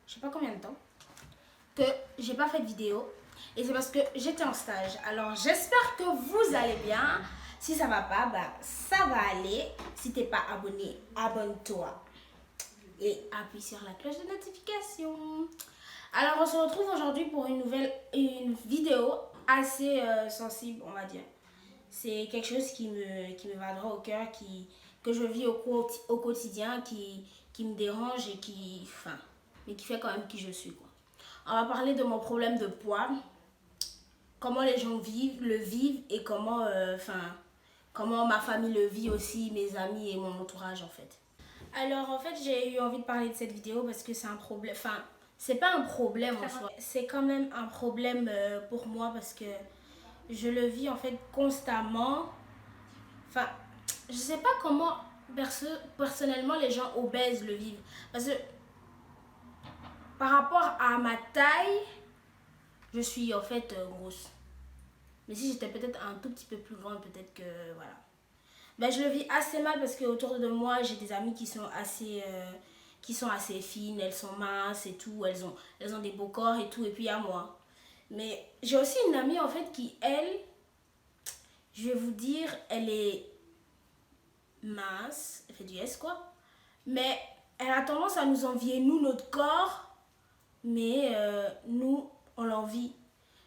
je sais pas combien de temps que j'ai pas fait de vidéo. Et c'est parce que j'étais en stage. Alors j'espère que vous allez bien. Si ça va pas, bah ça va aller. Si t'es pas abonné, abonne-toi. Et appuie sur la cloche de notification. Alors on se retrouve aujourd'hui pour une vidéo assez sensible, on va dire. C'est quelque chose qui me va droit au cœur, que je vis au quotidien, qui me dérange et mais qui fait quand même qui je suis, quoi. On va parler de mon problème de poids, comment les gens le vivent et comment ma famille le vit aussi, mes amis et mon entourage en fait. Alors en fait j'ai eu envie de parler de cette vidéo parce que c'est un problème, c'est pas un problème en soi, c'est quand même un problème pour moi parce que je le vis en fait constamment. Je sais pas comment personnellement les gens obèses le vivent parce que par rapport à ma taille, je suis en fait grosse. Mais si j'étais peut-être un tout petit peu plus grande, peut-être que voilà. Ben, je le vis assez mal parce qu'autour de moi, j'ai des amies qui sont assez fines, elles sont minces et tout, elles ont des beaux corps et tout, et puis il y a moi. Mais j'ai aussi une amie en fait qui, elle, je vais vous dire, elle est mince, elle fait du S quoi, mais elle a tendance à nous envier, nous, notre corps, mais nous, on l'envie.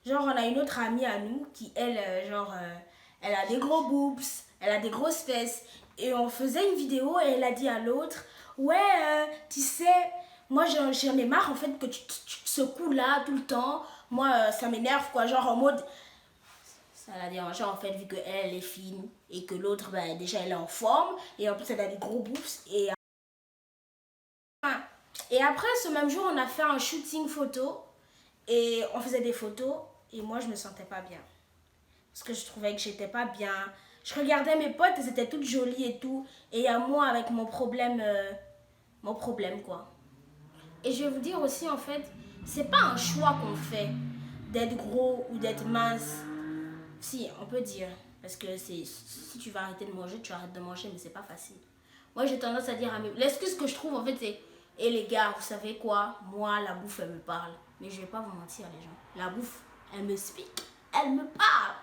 Genre, on a une autre amie à nous qui, elle, elle a des gros boobs, elle a des grosses fesses. Et on faisait une vidéo et elle a dit à l'autre, ouais, tu sais, moi j'en ai marre en fait que tu te secoues là tout le temps. Moi, ça m'énerve quoi, genre en mode, ça l'a dérangé en fait vu qu'elle est fine et que l'autre, ben, déjà elle est en forme et en plus elle a des gros boobs. Et après, ce même jour, on a fait un shooting photo et on faisait des photos et moi, je me sentais pas bien. Parce que je trouvais que j'étais pas bien. Je regardais mes potes, elles étaient toutes jolies et tout. Et il y a moi avec mon problème quoi. Et je vais vous dire aussi, en fait, c'est pas un choix qu'on fait d'être gros ou d'être mince. Si, on peut dire. Parce que si tu vas arrêter de manger, tu arrêtes de manger, mais c'est pas facile. Moi, j'ai tendance à dire à mes... L'excuse que je trouve, en fait, c'est... Et les gars, vous savez quoi? Moi, la bouffe, elle me parle. Mais je vais pas vous mentir, les gens. La bouffe, elle me speak. Elle me parle.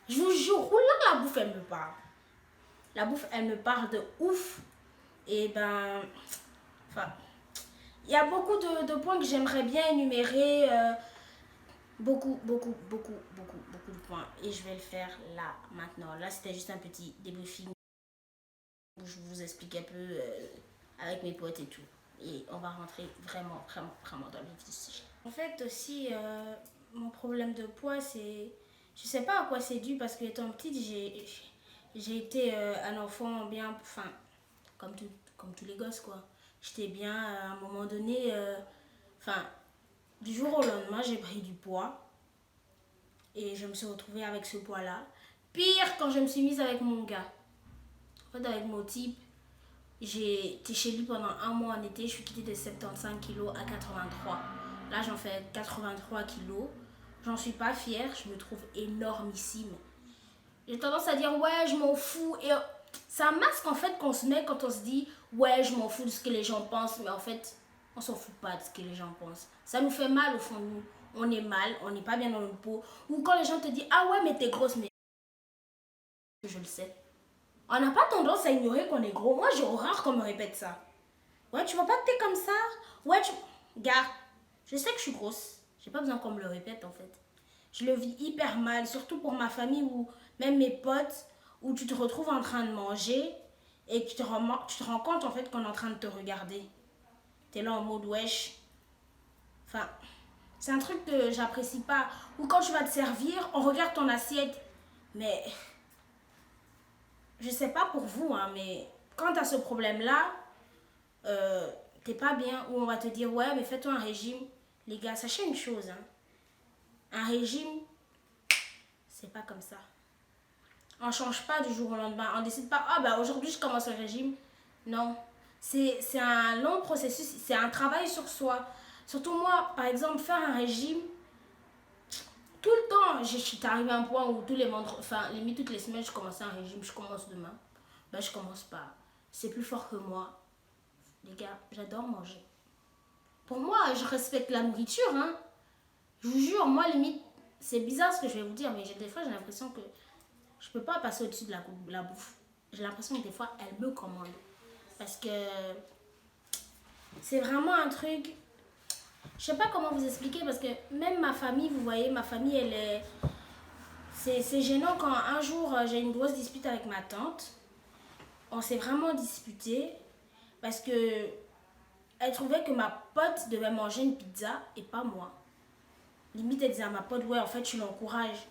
Je vous jure, là, la bouffe, elle me parle. La bouffe, elle me parle de ouf. Et ben... il y a beaucoup de points que j'aimerais bien énumérer. Beaucoup de points. Et je vais le faire là, maintenant. Là, c'était juste un petit débriefing où je vous explique un peu avec mes potes et tout. Et on va rentrer vraiment dans le vif du sujet. En fait, aussi, mon problème de poids, c'est... Je sais pas à quoi c'est dû parce que étant petite, j'ai été un enfant bien... comme tous les gosses, quoi. J'étais bien à un moment donné... du jour au lendemain, j'ai pris du poids. Et je me suis retrouvée avec ce poids-là. Pire quand je me suis mise avec mon gars. En fait, avec mon type, j'ai été chez lui pendant un mois en été. Je suis quittée de 75 kilos à 83. Là, j'en fais 83 kilos. J'en suis pas fière. Je me trouve énormissime. J'ai tendance à dire, ouais, je m'en fous. Et c'est un masque, en fait, qu'on se met quand on se dit, ouais, je m'en fous de ce que les gens pensent. Mais en fait, on s'en fout pas de ce que les gens pensent. Ça nous fait mal au fond de nous. On est mal, on n'est pas bien dans notre peau. Ou quand les gens te disent, ah ouais, mais t'es grosse, mais je le sais. On n'a pas tendance à ignorer qu'on est gros. Moi, j'ai horreur qu'on me répète ça. Ouais, tu vois pas que t'es comme ça? Ouais, tu... Gars, je sais que je suis grosse. J'ai pas besoin qu'on me le répète, en fait. Je le vis hyper mal, surtout pour ma famille ou même mes potes, où tu te retrouves en train de manger et tu te rends compte, en fait, qu'on est en train de te regarder. T'es là en mode, wesh. C'est un truc que j'apprécie pas. Ou quand tu vas te servir, on regarde ton assiette. Mais je sais pas pour vous, hein, mais quand tu as ce problème-là, t'es pas bien. Ou on va te dire, ouais, mais fais-toi un régime. Les gars, sachez une chose. Hein. Un régime, c'est pas comme ça. On change pas du jour au lendemain. On décide pas, ah bah aujourd'hui je commence un régime. Non. C'est un long processus. C'est un travail sur soi. Surtout moi, par exemple, faire un régime, tout le temps, je suis arrivée à un point où tous les vendredis, limite toutes les semaines, je commençais un régime, je commence demain. Ben, je commence pas. C'est plus fort que moi. Les gars, j'adore manger. Pour moi, je respecte la nourriture, hein. Je vous jure, moi, limite, c'est bizarre ce que je vais vous dire, mais des fois, j'ai l'impression que je peux pas passer au-dessus de la bouffe. J'ai l'impression que des fois, elle me commande. Parce que c'est vraiment un truc... Je sais pas comment vous expliquer, parce que même ma famille, vous voyez, ma famille, elle est... C'est gênant quand un jour, j'ai une grosse dispute avec ma tante. On s'est vraiment disputé parce que elle trouvait que ma pote devait manger une pizza et pas moi. Limite, elle disait à ma pote, ouais, en fait, tu l'encourages.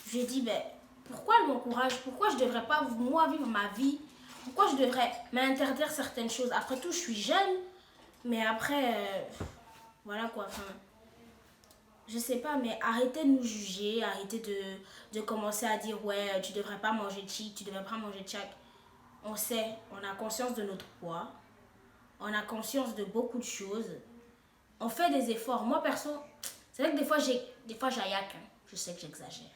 Je lui ai dit, ben, pourquoi elle m'encourage? Pourquoi je devrais pas, moi, vivre ma vie? Pourquoi je devrais m'interdire certaines choses? Après tout, je suis jeune, mais après, voilà quoi, enfin, je sais pas, mais arrêtez de nous juger, arrêtez de commencer à dire, ouais, tu devrais pas manger de chic, tu devrais pas manger de chac. On sait, on a conscience de notre poids, on a conscience de beaucoup de choses, on fait des efforts. Moi, perso, c'est vrai que des fois j'aillaque, hein. Je sais que j'exagère.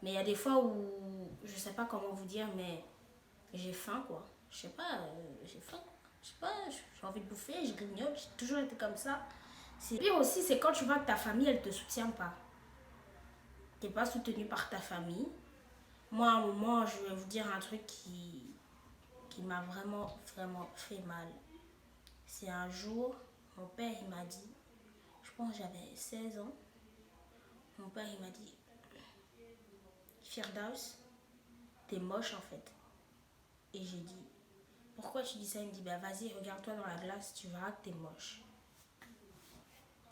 Mais il y a des fois où, je sais pas comment vous dire, mais j'ai faim, quoi. Je sais pas, j'ai faim. Je sais pas, j'ai envie de bouffer, je grignote, j'ai toujours été comme ça. C'est pire aussi, c'est quand tu vois que ta famille, elle te soutient pas. T'es pas soutenu par ta famille. Moi, à un moment, je vais vous dire un truc qui m'a vraiment, vraiment fait mal. C'est un jour, mon père, il m'a dit, je pense que j'avais 16 ans, mon père, il m'a dit, Firdaus, t'es moche en fait. Et j'ai dit, pourquoi tu dis ça? Il me dit, bah vas-y, regarde-toi dans la glace, tu verras que t'es moche.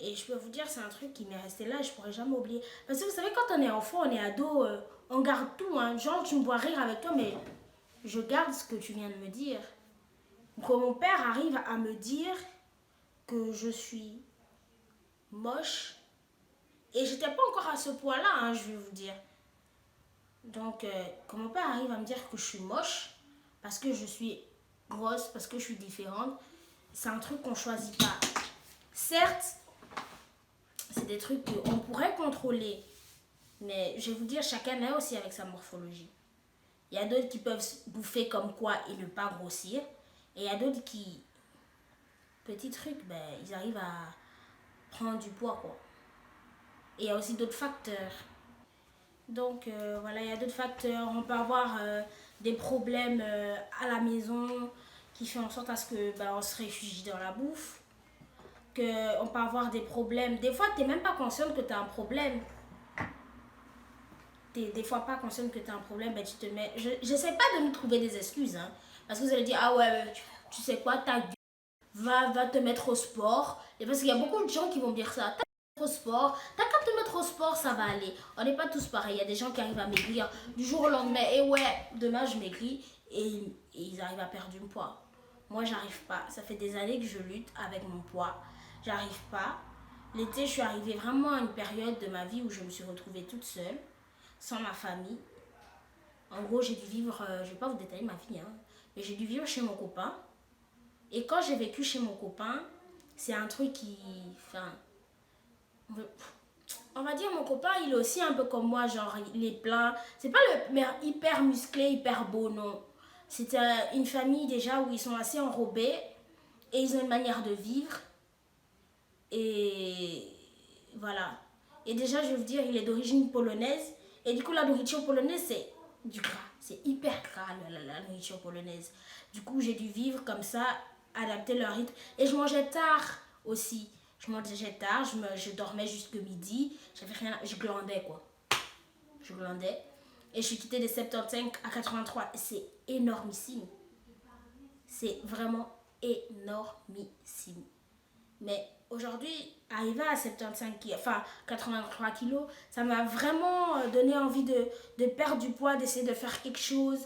Et je peux vous dire, c'est un truc qui m'est resté là, je pourrais jamais oublier. Parce que vous savez, quand on est enfant, on est ado, on garde tout, hein. Genre, tu me vois rire avec toi, mais je garde ce que tu viens de me dire. Quand mon père arrive à me dire que je suis moche, et j'étais pas encore à ce point-là, hein, je vais vous dire. Donc, quand mon père arrive à me dire que je suis moche, parce que je suis grosse, parce que je suis différente, c'est un truc qu'on choisit pas. Certes, c'est des trucs qu'on pourrait contrôler, mais je vais vous dire, chacun est aussi avec sa morphologie. Il y a d'autres qui peuvent bouffer comme quoi et ne pas grossir, et il y a d'autres qui, petits trucs, ben, ils arrivent à prendre du poids, quoi. Et il y a aussi d'autres facteurs. Donc voilà, il y a d'autres facteurs. On peut avoir des problèmes à la maison qui font en sorte à ce que on se réfugie dans la bouffe. On peut avoir des problèmes. Des fois, tu n'es même pas consciente que tu as un problème. Tu n'es des fois pas consciente que tu as un problème, ben, tu te mets... Je n'essaie pas de me trouver des excuses. Hein, parce que vous allez dire, ah ouais, tu sais quoi, ta gueule, va te mettre au sport. Et parce qu'il y a beaucoup de gens qui vont dire ça. Au sport, t'as qu'à te mettre au sport, ça va aller. On n'est pas tous pareils. Il y a des gens qui arrivent à maigrir du jour au lendemain. Et ouais, demain je maigris et ils arrivent à perdre du poids. Moi, j'arrive pas. Ça fait des années que je lutte avec mon poids. J'arrive pas. L'été, je suis arrivée vraiment à une période de ma vie où je me suis retrouvée toute seule, sans ma famille. En gros, j'ai dû vivre, je vais pas vous détailler ma vie, hein, mais j'ai dû vivre chez mon copain. Et quand j'ai vécu chez mon copain, c'est un truc qui, enfin, on va dire mon copain, il est aussi un peu comme moi, genre il est plein. C'est pas le mec hyper musclé, hyper beau, non. C'est une famille déjà où ils sont assez enrobés et ils ont une manière de vivre. Et voilà. Et déjà, je vais vous dire, il est d'origine polonaise. Et du coup, la nourriture polonaise, c'est du gras. C'est hyper gras, la nourriture polonaise. Du coup, j'ai dû vivre comme ça, adapter leur rythme. Et je mangeais tard aussi. Je mangeais tard, je dormais jusque midi. J'avais rien, je glandais quoi. Je glandais. Et je suis quittée de 75 à 83. C'est énormissime. C'est vraiment énormissime. Mais aujourd'hui, arriver à 75 kilos, enfin 83 kilos, ça m'a vraiment donné envie de perdre du poids, d'essayer de faire quelque chose.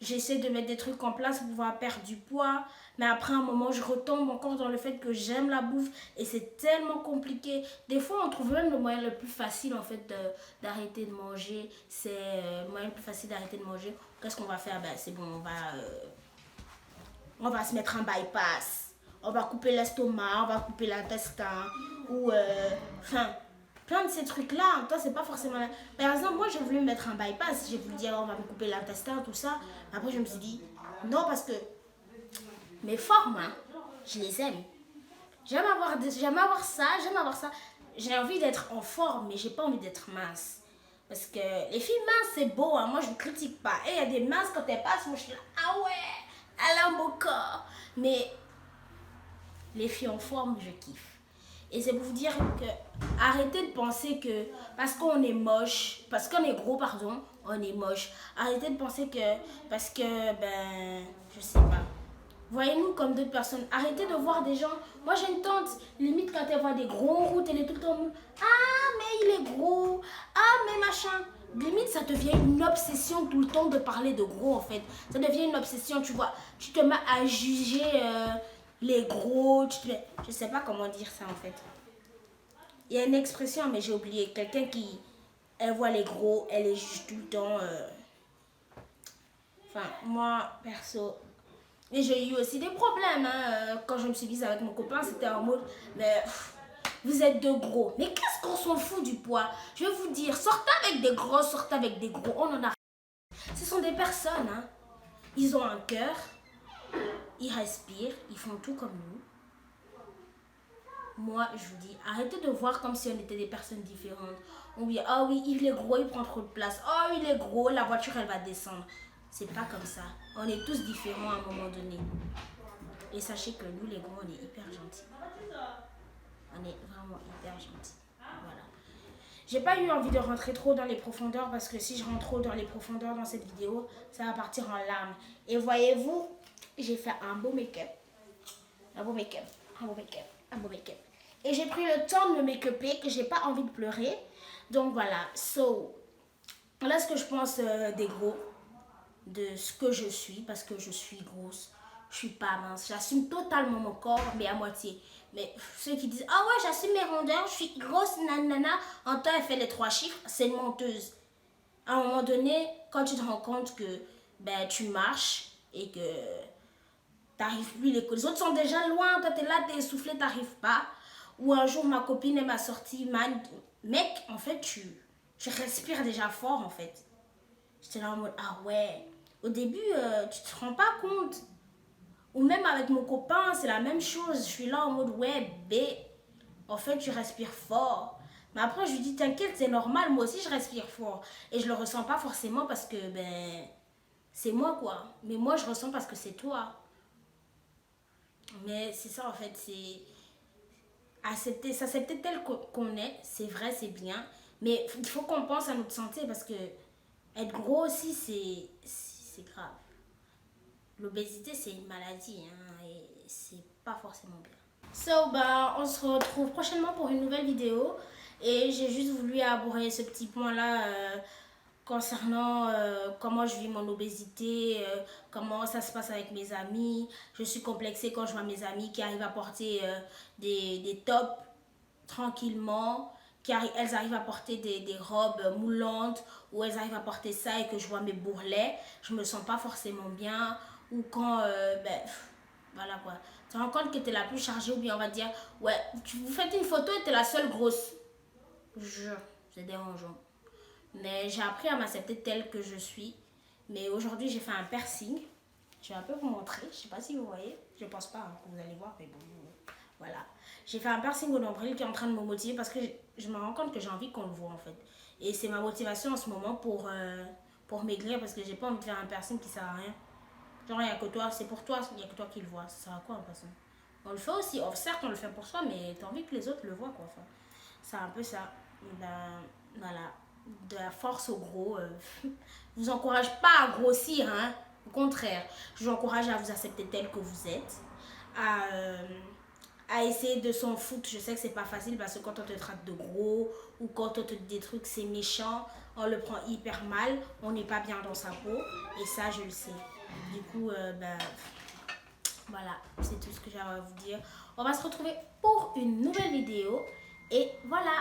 J'essaie de mettre des trucs en place pour pouvoir perdre du poids. Mais après un moment, je retombe encore dans le fait que j'aime la bouffe. Et c'est tellement compliqué. Des fois, on trouve même le moyen le plus facile en fait d'arrêter de manger. C'est le moyen le plus facile d'arrêter de manger. Qu'est-ce qu'on va faire? Ben, c'est bon, on va se mettre un bypass. On va couper l'estomac, on va couper l'intestin. Ou, enfin, plein de ces trucs-là. Toi, c'est pas forcément... Par exemple, moi, j'ai voulu me mettre un bypass. J'ai voulu dire, on va me couper l'intestin, tout ça. Après, je me suis dit, non, parce que mes formes, hein, je les aime. j'aime avoir ça, j'aime avoir ça. J'ai envie d'être en forme, mais j'ai pas envie d'être mince. Parce que les filles minces, c'est beau, hein. Moi je ne critique pas. Et il y a des minces, quand elles passent, moi je suis là, ah ouais, elle a un beau corps. Mais les filles en forme, je kiffe. Et c'est pour vous dire que arrêtez de penser que parce qu'on est moche, parce qu'on est gros, pardon, on est moche. Arrêtez de penser que parce que, ben, je sais pas. Voyez-nous comme d'autres personnes. Arrêtez de voir des gens. Moi, j'ai une tante, limite, quand elle voit des gros en route, elle est tout le temps. Ah, mais il est gros. Ah, mais machin. Limite, ça devient une obsession tout le temps de parler de gros, en fait. Ça devient une obsession, tu vois. Tu te mets à juger les gros. Je sais pas comment dire ça, en fait. Il y a une expression, mais j'ai oublié. Quelqu'un qui, elle voit les gros, elle les juge tout le temps. Enfin, moi, perso. Et j'ai eu aussi des problèmes. Hein. Quand je me suis mise avec mon copain, c'était en mode, mais vous êtes de gros. Mais qu'est-ce qu'on s'en fout du poids? Je vais vous dire, sortez avec des gros, sortez avec des gros. On en a. Ce sont des personnes. Hein. Ils ont un cœur. Ils respirent. Ils font tout comme nous. Moi, je vous dis, arrêtez de voir comme si on était des personnes différentes. On dit, ah oui, il est gros, il prend trop de place. Oh, il est gros, la voiture, elle va descendre. C'est pas comme ça. On est tous différents à un moment donné. Et sachez que nous, les gros, on est hyper gentils. On est vraiment hyper gentils. Voilà. J'ai pas eu envie de rentrer trop dans les profondeurs parce que si je rentre trop dans les profondeurs dans cette vidéo, ça va partir en larmes. Et voyez-vous, j'ai fait un beau make-up. Un beau make-up. Un beau make-up. Un beau make-up. Et j'ai pris le temps de me make-upper, que j'ai pas envie de pleurer. Donc voilà. So, voilà ce que je pense des gros. De ce que je suis, parce que je suis grosse. Je suis pas mince. J'assume totalement mon corps, mais à moitié. Mais ceux qui disent, ah ouais, j'assume mes rondeurs, je suis grosse, nanana. En temps, elle fait les 3 chiffres, c'est une menteuse. À un moment donné, quand tu te rends compte que ben, tu marches et que t'arrives plus, les autres sont déjà loin, toi t'es là, t'es essoufflé, t'arrives pas. Ou un jour, ma copine, elle m'a sorti, mec, en fait, tu respires déjà fort, en fait. J'étais là en mode, ah ouais. Au début, tu te rends pas compte. Ou même avec mon copain, c'est la même chose. Je suis là en mode, ouais, B. En fait, tu respires fort. Mais après, je lui dis, t'inquiète, c'est normal. Moi aussi, je respire fort. Et je le ressens pas forcément parce que, ben, c'est moi, quoi. Mais moi, je ressens parce que c'est toi. Mais c'est ça, en fait, c'est accepter, s'accepter tel qu'on est. C'est vrai, c'est bien. Mais il faut qu'on pense à notre santé parce que être gros aussi, c'est grave. L'obésité, c'est une maladie hein, et c'est pas forcément bien. So, bah, on se retrouve prochainement pour une nouvelle vidéo. Et j'ai juste voulu aborder ce petit point-là concernant comment je vis mon obésité, comment ça se passe avec mes amis. Je suis complexée quand je vois mes amis qui arrivent à porter des tops tranquillement. Elles arrivent à porter des robes moulantes ou elles arrivent à porter ça et que je vois mes bourrelets, je me sens pas forcément bien. Ou quand, ben, voilà quoi. Tu te rends compte que tu es la plus chargée ou bien on va dire, ouais, vous faites une photo et tu es la seule grosse. Je jure, c'est dérangeant. Mais j'ai appris à m'accepter telle que je suis. Mais aujourd'hui, j'ai fait un piercing. Je vais un peu vous montrer. Je sais pas si vous voyez. Je pense pas hein, que vous allez voir, mais bon. Voilà. J'ai fait un piercing au nombril qui est en train de me motiver parce que je me rends compte que j'ai envie qu'on le voit en fait. Et c'est ma motivation en ce moment pour maigrir parce que j'ai pas envie de faire un piercing qui sert à rien. Genre, il n'y a que toi, c'est pour toi, il n'y a que toi qui le vois. Ça sert à quoi en passant? On le fait aussi. Oh, certes, on le fait pour soi, mais t'as envie que les autres le voient quoi. Enfin, c'est un peu ça. Ben, voilà. De la force au gros. Je vous encourage pas à grossir, hein. Au contraire, je vous encourage à vous accepter tel que vous êtes. À essayer de s'en foutre. Je sais que c'est pas facile parce que quand on te traite de gros ou quand on te dit des trucs, c'est méchant, on le prend hyper mal, on n'est pas bien dans sa peau et ça, je le sais. Du coup, ben, voilà, c'est tout ce que j'avais à vous dire. On va se retrouver pour une nouvelle vidéo et voilà.